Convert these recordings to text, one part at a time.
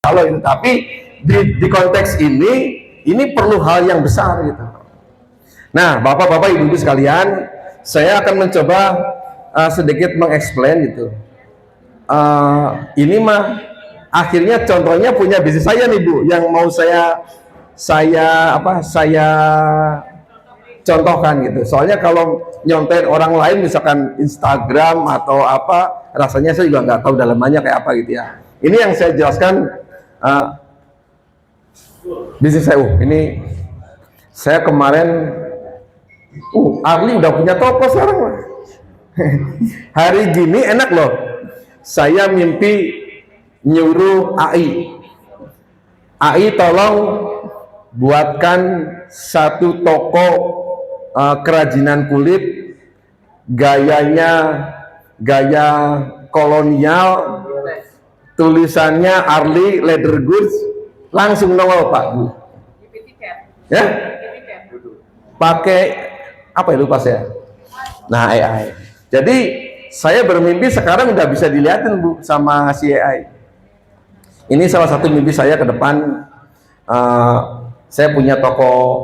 Allah itu. Tapi di konteks ini perlu hal yang besar gitu. Nah, bapak-bapak, ibu-ibu sekalian, saya akan mencoba sedikit mengeksplain gitu. Ini mah akhirnya contohnya punya bisnis saya nih Bu, yang mau saya contohkan gitu. Soalnya kalau nyontain orang lain misalkan Instagram atau apa, rasanya saya juga nggak tahu dalamannya kayak apa gitu ya. Ini yang saya jelaskan bisnis saya. Ini saya kemarin Arli udah punya toko sekarang. Hari gini enak loh. Saya mimpi nyuruh AI tolong buatkan satu toko kerajinan kulit, gayanya gaya kolonial, tulisannya Arli Leather Goods, langsung nongol Pak Bu. Ya? Pakai apa ya, lupa saya. Nah, AI. Jadi saya bermimpi sekarang udah bisa dilihatin Bu sama si AI. Ini salah satu mimpi saya ke depan. Saya punya toko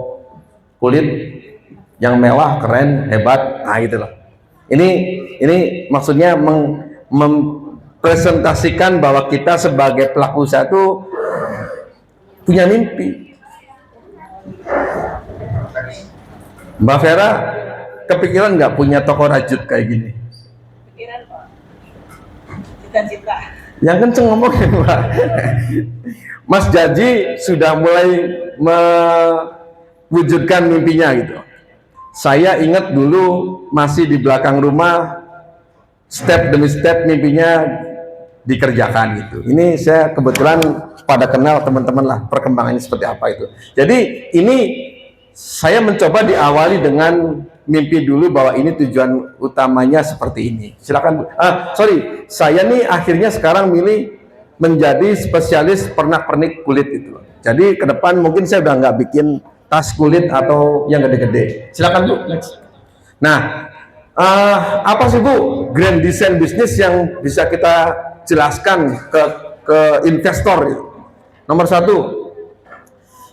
kulit yang mewah, keren, hebat. Nah, itulah. Ini maksudnya mempresentasikan bahwa kita sebagai pelaku usaha itu punya mimpi. Mbak Vera, kepikiran nggak punya toko rajut kayak gini? Pikiran Pak, cita-cita. Yang kenceng ngomongin Mbak. Mas Jaji sudah mulai mewujudkan mimpinya gitu. Saya ingat dulu masih di belakang rumah, step demi step mimpinya dikerjakan gitu. Ini saya kebetulan pada kenal teman-teman lah perkembangannya seperti apa itu. Jadi ini saya mencoba diawali dengan mimpi dulu bahwa ini tujuan utamanya seperti ini. Silakan Bu. Saya nih akhirnya sekarang milih menjadi spesialis pernak-pernik kulit itu. Jadi ke depan mungkin saya udah nggak bikin tas kulit atau yang gede-gede. Silakan Bu. Next. Nah, apa sih Bu grand design bisnis yang bisa kita jelaskan ke investor gitu? Nomor satu,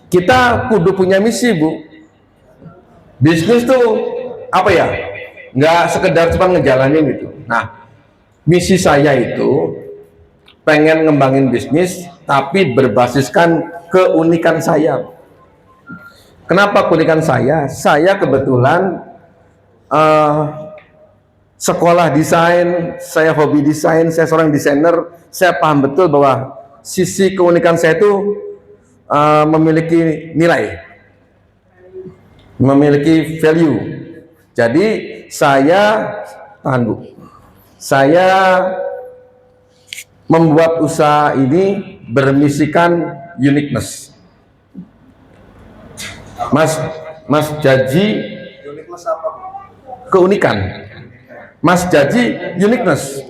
kita kudu punya misi Bu. Bisnis tuh apa ya? Nggak sekedar cuma ngejalanin gitu. Nah, misi saya itu pengen ngembangin bisnis tapi berbasiskan keunikan saya. Kenapa keunikan saya? Saya kebetulan sekolah desain, saya hobi desain, saya seorang desainer. Saya paham betul bahwa sisi keunikan saya itu memiliki nilai, memiliki value. Jadi saya membuat usaha ini bermisikan uniqueness. Mas Jaji, uniqueness apa? keunikan. Mas Jaji, uniqueness.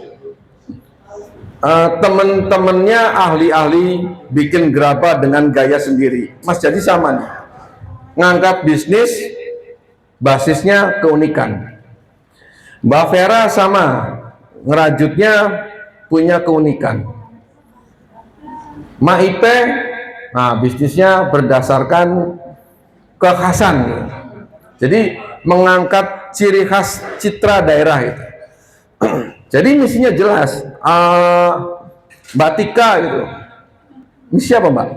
Temen-temennya ahli-ahli bikin gerabah dengan gaya sendiri. Mas Jaji sama nih, ngangkat bisnis basisnya keunikan. Mbak Vera sama, ngerajutnya punya keunikan. Ma Ipe, nah bisnisnya berdasarkan kekhasan. Jadi mengangkat ciri khas citra daerah itu. Jadi misinya jelas. Mbak Tika gitu. Misi apa Mbak?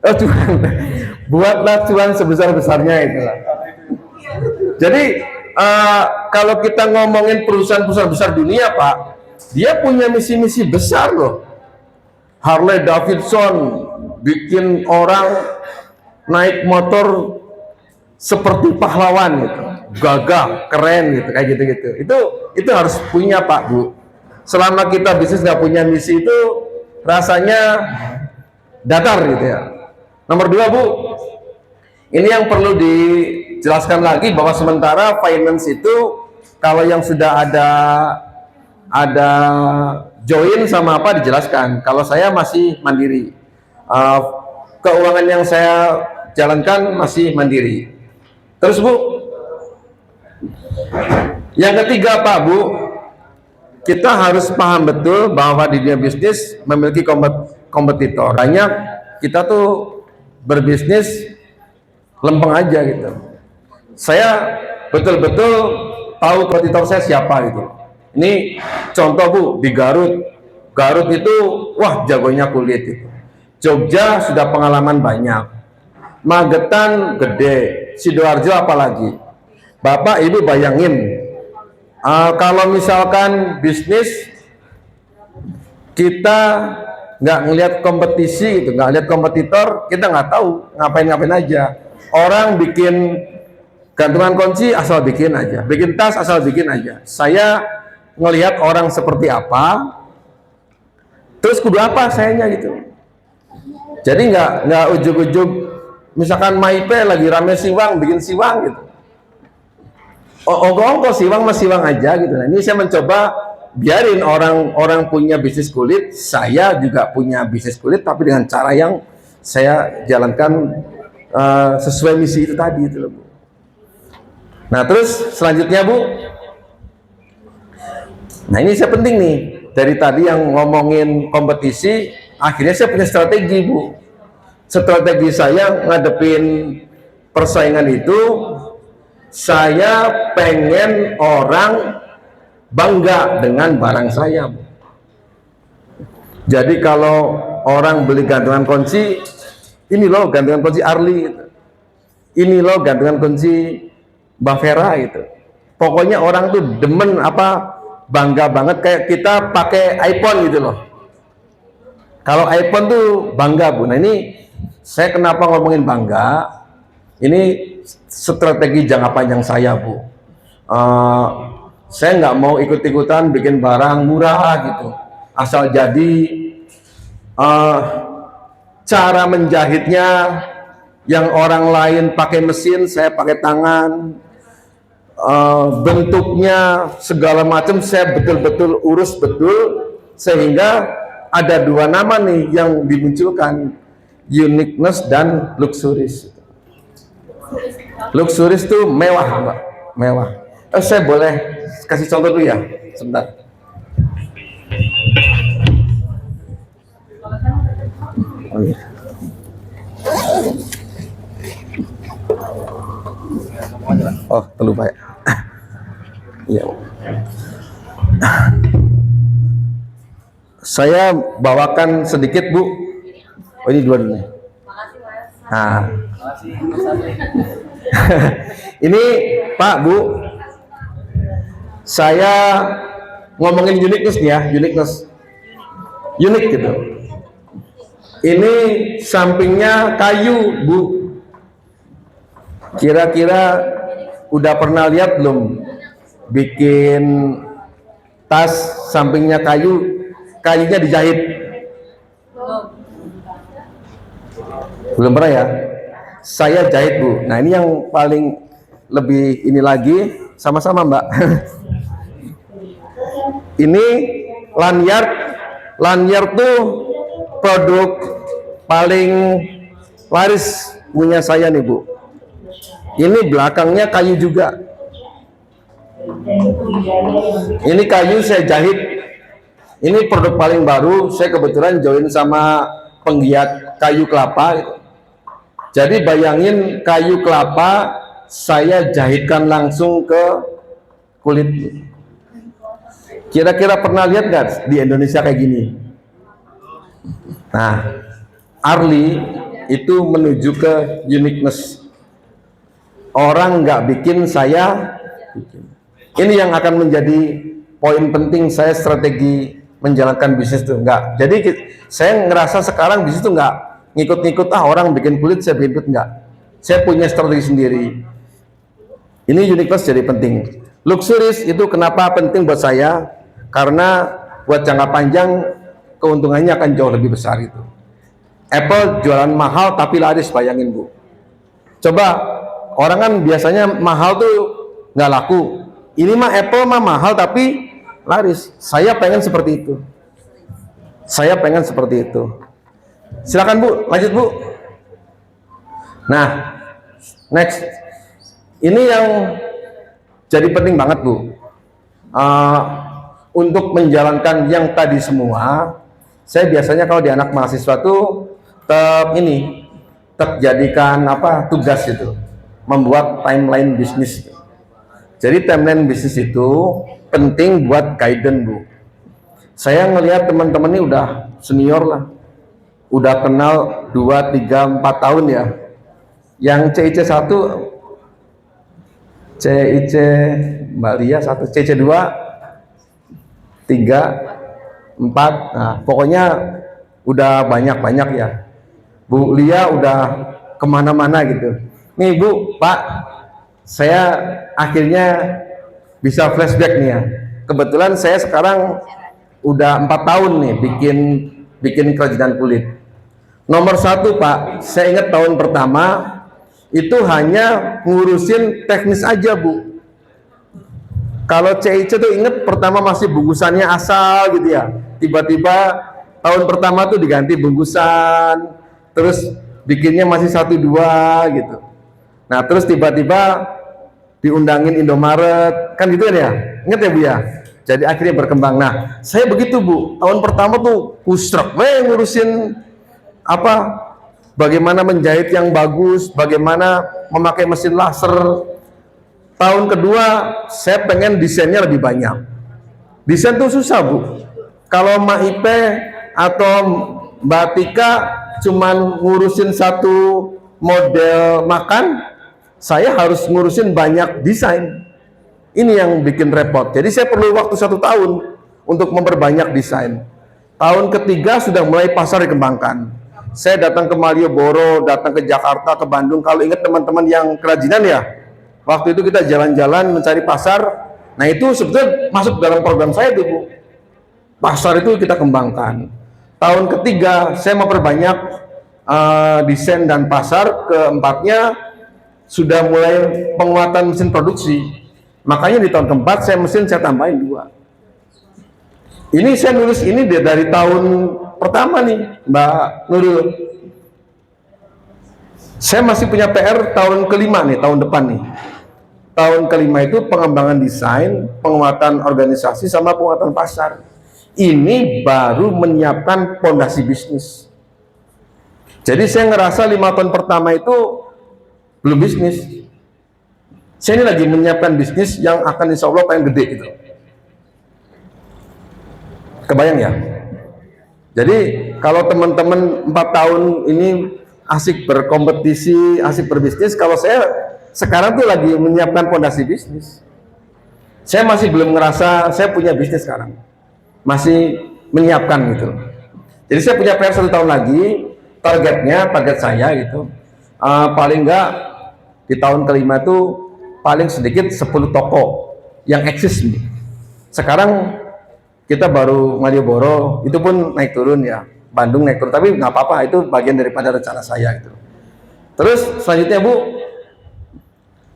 Oh Tuhan, buatlah Tuhan sebesar-besarnya itulah. Jadi kalau kita ngomongin perusahaan-perusahaan besar dunia Pak, dia punya misi-misi besar loh. Harley Davidson bikin orang naik motor seperti pahlawan gitu, gagah, keren gitu, kayak gitu-gitu. Itu harus punya Pak Bu. Selama kita bisnis nggak punya misi itu rasanya datar gitu ya. Nomor dua Bu, ini yang perlu dijelaskan lagi bahwa sementara finance itu kalau yang sudah ada join sama apa dijelaskan. Kalau saya masih mandiri, keuangan yang saya jalankan masih mandiri. Terus Bu, yang ketiga Pak Bu, kita harus paham betul bahwa di dunia bisnis memiliki kompetitor. Banyak kita tuh berbisnis lempeng aja gitu. Saya betul-betul tahu kompetitor saya siapa gitu. Ini contoh Bu, di Garut. Garut itu wah jagonya kulit itu. Jogja sudah pengalaman banyak. Magetan gede, Sidoarjo apalagi. Bapak Ibu bayangin, kalau misalkan bisnis kita nggak ngelihat kompetisi gitu, nggak lihat kompetitor, kita nggak tahu ngapain-ngapain aja. Orang bikin gantungan kunci asal bikin aja, bikin tas asal bikin aja. Saya ngelihat orang seperti apa, terus kudu apa sayanya gitu. Jadi nggak ujug-ujug, misalkan Maipe lagi rame siwang, bikin siwang gitu. Ongko siwang mas siwang aja gitu. Nah, ini saya mencoba biarin orang punya bisnis kulit, saya juga punya bisnis kulit, tapi dengan cara yang saya jalankan sesuai misi itu tadi itu loh Bu. Nah terus selanjutnya Bu, nah ini saya penting nih, dari tadi yang ngomongin kompetisi, akhirnya saya punya strategi Bu. Strategi saya ngadepin persaingan itu, saya pengen orang bangga dengan barang saya. Jadi kalau orang beli gantungan kunci, ini loh gantungan kunci Arli, ini loh gantungan kunci Mbak Vera gitu. Pokoknya orang tuh demen apa, bangga banget kayak kita pakai iPhone gitu loh. Kalau iPhone tuh bangga Bu. Nah ini saya kenapa ngomongin bangga? Ini strategi jangka panjang saya Bu. Saya nggak mau ikut-ikutan bikin barang murah gitu, asal jadi. Cara menjahitnya yang orang lain pakai mesin, saya pakai tangan. Bentuknya segala macam saya betul-betul urus betul, sehingga ada dua nama nih yang dimunculkan, uniqueness dan luxurious. Luxurious itu mewah Mbak, mewah. Saya boleh kasih contoh dulu ya, sebentar. Oh, terlupa ya. Iya. Saya bawakan sedikit Bu. Oh ini dua dulu nih. Nah. Ini Pak Bu, saya ngomongin uniqueness nih ya, unik gitu. Ini sampingnya kayu Bu. Kira-kira udah pernah lihat belum bikin tas sampingnya kayu, kayunya dijahit? Belum pernah ya? Saya jahit Bu. Nah ini yang paling lebih ini lagi, sama-sama Mbak. Ini lanyard tuh produk paling laris punya saya nih Bu. Ini belakangnya kayu juga. Ini kayu saya jahit. Ini produk paling baru, saya kebetulan join sama penggiat kayu kelapa gitu. Jadi bayangin kayu kelapa saya jahitkan langsung ke kulit. Kira-kira pernah lihat nggak di Indonesia kayak gini? Nah, Arli itu menuju ke uniqueness. Orang nggak bikin, saya bikin. Ini yang akan menjadi poin penting saya strategi menjalankan bisnis itu enggak. Jadi saya ngerasa sekarang bisnis itu enggak ngikut-ngikut orang bikin kulit saya bikin kulit, enggak. Saya punya strategi sendiri. Ini uniqueness jadi penting. Luxurious itu kenapa penting buat saya? Karena buat jangka panjang keuntungannya akan jauh lebih besar itu. Apple jualan mahal tapi laris, bayangin Bu. Coba orang kan biasanya mahal tuh nggak laku. Ini mah Apple mah mahal tapi laris. Saya pengen seperti itu. Saya pengen seperti itu. Silakan Bu, lanjut Bu. Nah, next. Ini yang jadi penting banget Bu. untuk menjalankan yang tadi semua, saya biasanya kalau di anak mahasiswa tuh terjadikan apa tugas itu, membuat timeline bisnis. Jadi timeline bisnis itu penting buat guidance, Bu. Saya ngelihat teman-teman ini udah senior lah, udah kenal 2, 3, 4 tahun ya. Yang CIC 1, CIC Mbak Lia 1, CIC 2, 3, 4, nah pokoknya udah banyak-banyak ya. Bu Lia udah kemana-mana gitu. Nih Bu, Pak, saya akhirnya bisa flashback nih ya. Kebetulan saya sekarang udah 4 tahun nih bikin kerajinan kulit. Nomor 1 Pak, saya ingat tahun pertama itu hanya ngurusin teknis aja Bu. Kalau CIC tuh inget pertama masih bungkusannya asal gitu ya. Tiba-tiba tahun pertama tuh diganti bungkusan, terus bikinnya masih 1, 2 gitu. Nah terus tiba-tiba diundangin Indomaret, kan gitu kan ya? Ingat ya Bu ya? Jadi akhirnya berkembang. Nah saya begitu Bu, tahun pertama tuh kusrek, ngurusin apa? Bagaimana menjahit yang bagus, bagaimana memakai mesin laser. Tahun kedua saya pengen desainnya lebih banyak. Desain tuh susah Bu. Kalau Mbak Ipe atau Mbak Tika cuman ngurusin satu model makan, saya harus ngurusin banyak desain. Ini yang bikin repot. Jadi saya perlu waktu 1 tahun untuk memperbanyak desain. Tahun ketiga sudah mulai pasar dikembangkan. Saya datang ke Malioboro, datang ke Jakarta, ke Bandung. Kalau ingat teman-teman yang kerajinan ya, waktu itu kita jalan-jalan mencari pasar. Nah itu sebetulnya masuk dalam program saya tuh Bu. Pasar itu kita kembangkan. Tahun ketiga saya memperbanyak desain dan pasar. Keempatnya sudah mulai penguatan mesin produksi. Makanya di tahun keempat saya tambahin 2. Ini saya nulis ini dari tahun pertama nih Mbak Nurul. Saya masih punya PR tahun kelima nih, tahun depan nih. Tahun kelima itu pengembangan desain, penguatan organisasi, sama penguatan pasar. Ini baru menyiapkan fondasi bisnis. Jadi saya ngerasa 5 tahun pertama itu belum bisnis. Saya ini lagi menyiapkan bisnis yang akan insya Allah paling gede gitu. Kebayang ya? Jadi kalau teman-teman 4 tahun ini asik berkompetisi, asik berbisnis, kalau saya sekarang tuh lagi menyiapkan fondasi bisnis. Saya masih belum ngerasa saya punya bisnis sekarang, masih menyiapkan gitu. Jadi saya punya PR 1 tahun lagi, target saya gitu, paling enggak di tahun kelima itu paling sedikit 10 toko yang eksis nih. Sekarang kita baru Malioboro, itu pun naik turun ya, Bandung naik turun, tapi nggak apa-apa, itu bagian daripada rencana saya gitu. Terus selanjutnya Bu,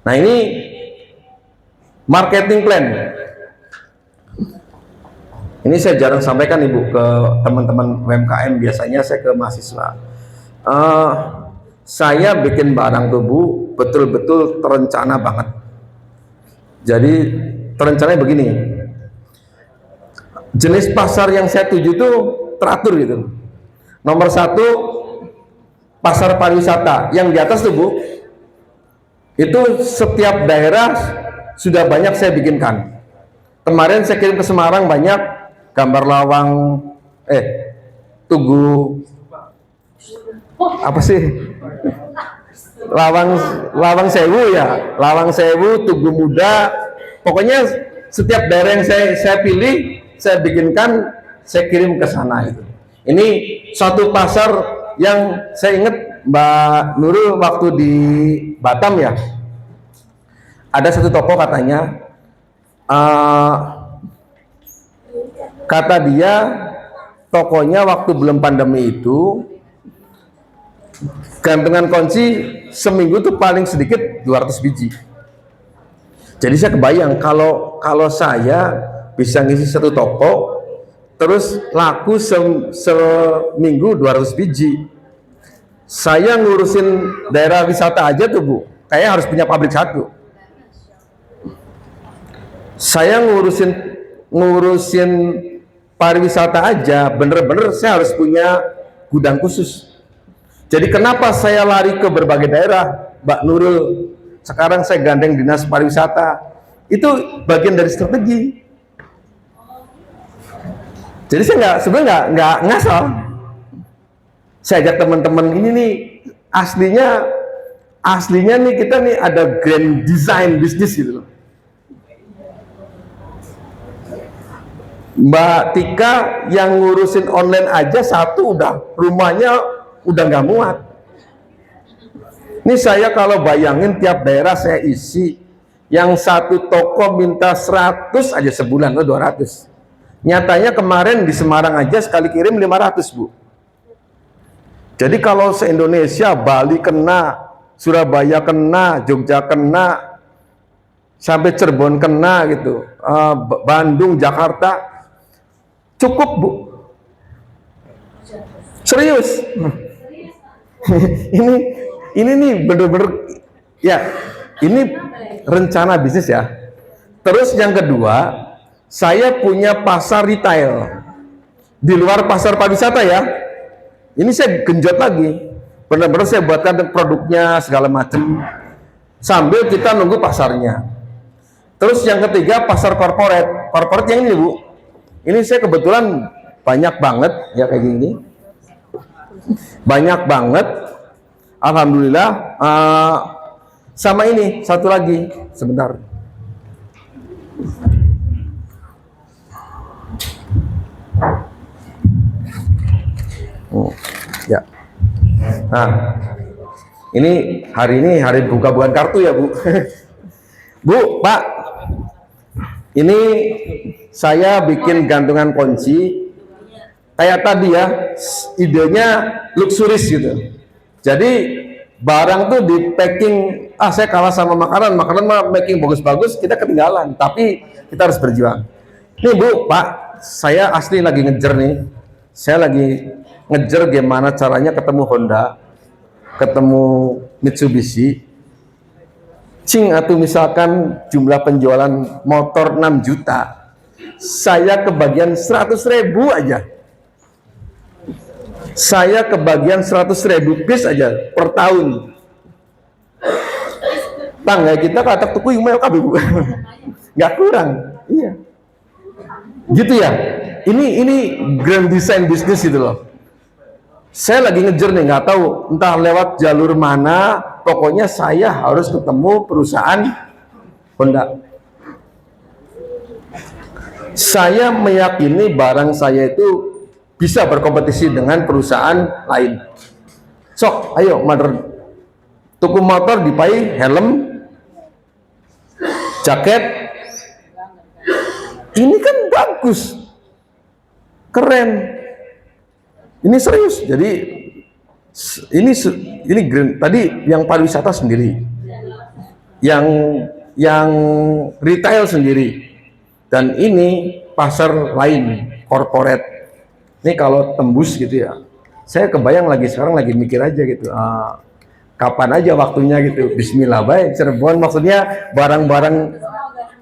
nah ini marketing plan. Ini saya jarang sampaikan Ibu ke teman-teman UMKM, biasanya saya ke mahasiswa. Saya bikin barang tuh Bu, betul-betul terencana banget. Jadi terencananya begini, jenis pasar yang saya tuju tuh teratur gitu. Nomor 1 pasar pariwisata, yang di atas tuh Bu, itu setiap daerah sudah banyak saya bikinkan. Kemarin saya kirim ke Semarang banyak gambar lawang, tugu apa sih, lawang sewu ya, lawang sewu, tugu muda, pokoknya setiap daerah yang saya pilih saya bikinkan, saya kirim ke sana itu. Ini satu pasar yang saya ingat Mbak Nurul waktu di Batam ya, ada satu toko katanya, kata dia tokonya waktu belum pandemi itu gantungan kunci seminggu tuh paling sedikit 200 biji. Jadi saya kebayang kalau saya bisa ngisi satu toko terus laku seminggu 200 biji. Saya ngurusin daerah wisata aja tuh Bu, kayak harus punya pabrik 1. Saya ngurusin ngurusin pariwisata aja, bener-bener saya harus punya gudang khusus. Jadi kenapa saya lari ke berbagai daerah, Mbak Nurul? Sekarang saya gandeng dinas pariwisata. Itu bagian dari strategi. Jadi saya sebenarnya nggak ngasal. Saya ajak teman-teman ini nih, aslinya nih kita nih ada grand design bisnis gitu loh. Mbak Tika yang ngurusin online aja satu rumahnya udah nggak muat. Ini saya kalau bayangin tiap daerah saya isi, yang satu toko minta 100 aja sebulan, 200. Nyatanya kemarin di Semarang aja sekali kirim 500, Bu. Jadi kalau se-Indonesia, Bali kena, Surabaya kena, Jogja kena, sampai Cirebon kena gitu, Bandung, Jakarta, cukup, Bu. Serius. ini nih bener-bener ya, ini rencana bisnis ya. Terus yang kedua, saya punya pasar retail di luar pasar pariwisata ya. Ini saya genjot lagi, bener-bener saya buatkan produknya segala macam sambil kita nunggu pasarnya. Terus yang ketiga, pasar corporate yang ini, Bu. Ini saya kebetulan banyak banget ya kayak gini, banyak banget, alhamdulillah. Sama ini satu lagi, sebentar. Ya. Nah, ini hari buka-bukaan kartu ya, Bu. Bu, Pak, ini saya bikin gantungan kunci kayak tadi ya, idenya luxuris gitu. Jadi barang tuh di packing, saya kalah sama makanan mah packing bagus-bagus, kita ketinggalan, tapi kita harus berjuang. Nih Bu, Pak, saya asli lagi ngejar nih, saya lagi ngejar gimana caranya ketemu Honda, ketemu Mitsubishi, atau misalkan jumlah penjualan motor 6 juta, saya kebagian 100.000 aja, saya kebagian 100.000 bis aja per tahun. Tangga kita katak tuku email kabeh, Bu. Nggak kurang. Iya. Gitu ya. Ini grand design bisnis gitu loh. Saya lagi ngejar nih, nggak tahu entah lewat jalur mana, pokoknya saya harus ketemu perusahaan Honda. Saya meyakini barang saya itu bisa berkompetisi dengan perusahaan lain. Sok, ayo mother, tuku motor dipai helm, jaket, ini kan bagus, keren. Ini serius. Jadi ini green. Tadi yang pariwisata sendiri, yang retail sendiri, dan ini pasar lain, corporate. Ini kalau tembus gitu ya. Saya kebayang sekarang lagi mikir aja gitu. Kapan aja waktunya gitu. Bismillah, baik Cirebon, maksudnya barang-barang.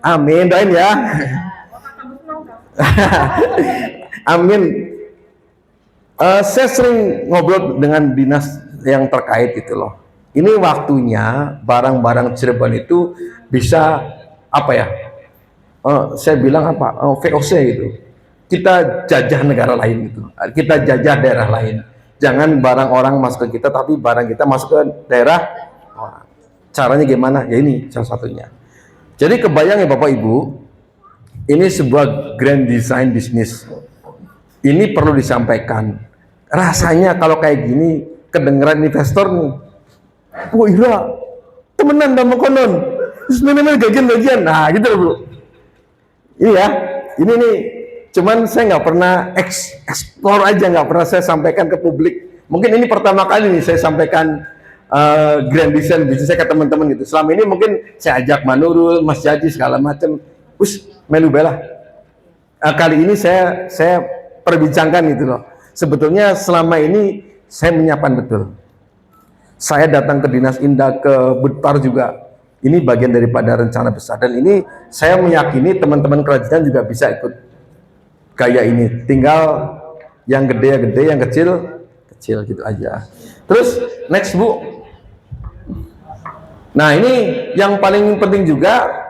Amin, doain ya. Amin. Saya sering ngobrol dengan dinas yang terkait gitu loh. Ini waktunya barang-barang Cirebon itu bisa apa ya? Saya bilang apa? VOC gitu. Kita jajah negara lain gitu. Kita jajah daerah lain. Jangan barang orang masuk ke kita, tapi barang kita masuk ke daerah. Caranya gimana? Ya ini salah satunya. Jadi kebayang ya Bapak Ibu, ini sebuah grand design bisnis. Ini perlu disampaikan. Rasanya kalau kayak gini kedengeran investor nih, wah iya, temenan sama konon, sebenarnya gajian, nah gitu loh Bu. Ini ya, ini nih, cuman saya nggak pernah explore aja, nggak pernah saya sampaikan ke publik. Mungkin ini pertama kali nih saya sampaikan grand design bisnis saya ke teman-teman gitu. Selama ini mungkin saya ajak Manurul, Mas Jaji segala macam, melu bela. Kali ini saya perbincangkan gitu loh. Sebetulnya selama ini saya menyiapkan betul. Saya datang ke Dinas Indah, ke Budpar juga. Ini bagian daripada rencana besar, dan ini saya meyakini teman-teman kerajinan juga bisa ikut gaya ini. Tinggal yang gede ya gede, yang kecil kecil gitu aja. Terus next Bu. Nah ini yang paling penting juga,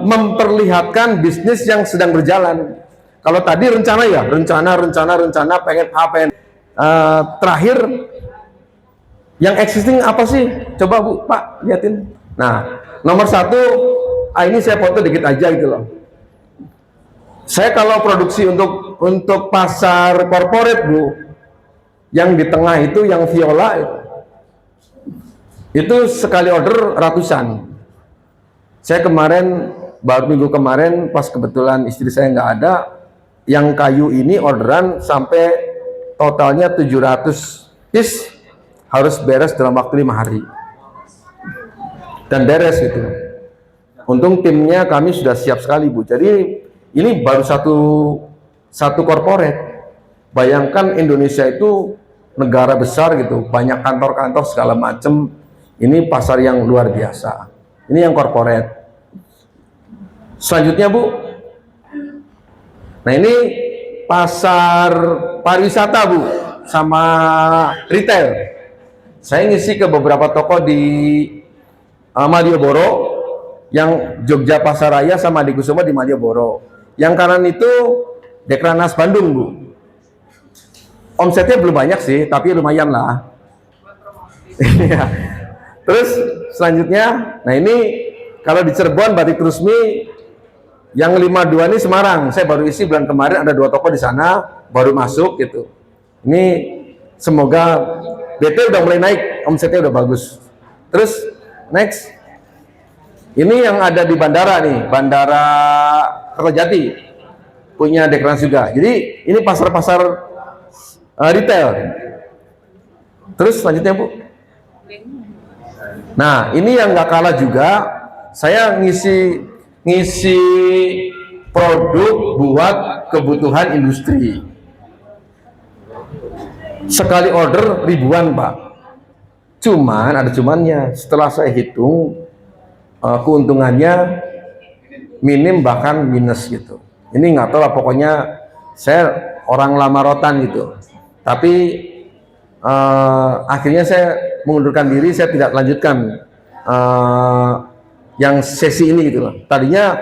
memperlihatkan bisnis yang sedang berjalan. Kalau tadi rencana ya, rencana pengen apa, terakhir yang existing apa sih? Coba Bu, Pak, liatin. Nah, nomor satu, ini saya foto dikit aja gitu loh. Saya kalau produksi untuk pasar corporate Bu, yang di tengah itu yang viola itu sekali order ratusan. Saya kemarin, baru minggu kemarin pas kebetulan istri saya nggak ada, yang kayu ini orderan sampai totalnya 700 piece, harus beres dalam waktu 5 hari dan beres gitu. Untung timnya kami sudah siap sekali Bu. Jadi ini baru satu corporate. Bayangkan Indonesia itu negara besar gitu, banyak kantor-kantor segala macam. Ini pasar yang luar biasa. Ini yang corporate. Selanjutnya Bu, nah ini pasar pariwisata Bu, sama retail. Saya ngisi ke beberapa toko di Malioboro, yang Jogja Pasaraya sama di Kusuma di Malioboro. Yang kanan itu Dekranasda Bandung Bu. Omsetnya belum banyak sih, tapi lumayan lah. Terus selanjutnya, nah ini kalau di Cirebon Batik Trusmi yang 52 ini Semarang. Saya baru isi bulan kemarin, ada 2 toko di sana, baru masuk gitu. Ini semoga BT udah mulai naik, omsetnya udah bagus. Terus next, ini yang ada di bandara nih, Bandara Kertajati, punya Dekran juga. Jadi ini pasar-pasar retail. Terus selanjutnya Bu. Nah ini yang nggak kalah juga, saya ngisi produk buat kebutuhan industri. Sekali order ribuan Pak. Cuman ada cumannya, setelah saya hitung keuntungannya minim bahkan minus gitu. Ini nggak tahu lah, pokoknya saya orang lama rotan gitu. Tapi akhirnya saya mengundurkan diri, saya tidak lanjutkan yang sesi ini gitu loh. Tadinya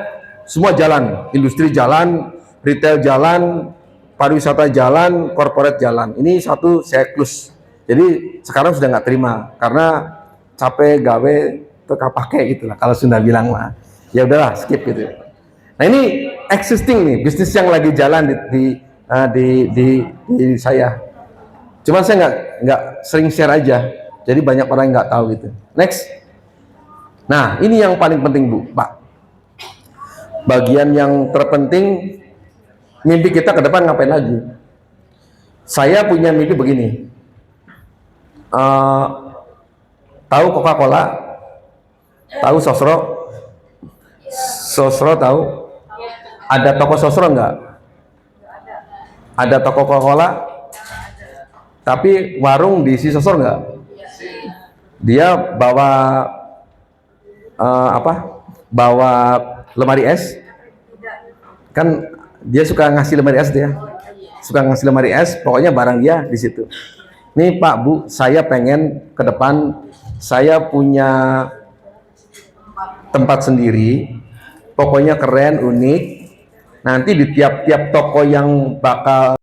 semua jalan, industri jalan, retail jalan, pariwisata jalan, corporate jalan. Ini satu saya close. Jadi sekarang sudah nggak terima karena capek gawe teka pakai gitu lah kalau sudah bilang mah. Ya udahlah skip gitu. Nah ini existing nih bisnis yang lagi jalan di saya. Cuman saya nggak sering share aja. Jadi banyak orang yang nggak tahu gitu. Next. Nah ini yang paling penting Bu, Pak. Bagian yang terpenting, mimpi kita ke depan ngapain lagi? Saya punya mimpi begini. Tahu Coca-Cola? Tahu Sosro? Sosro tahu? Ada toko Sosro nggak? Ada toko Coca-Cola? Tapi warung diisi Sosro nggak? Dia bawa bawa lemari es, kan dia suka ngasih lemari es, dia suka ngasih lemari es, pokoknya barang dia di situ. Nih Pak Bu, saya pengen ke depan saya punya tempat sendiri, pokoknya keren, unik. Nanti di tiap-tiap toko yang bakal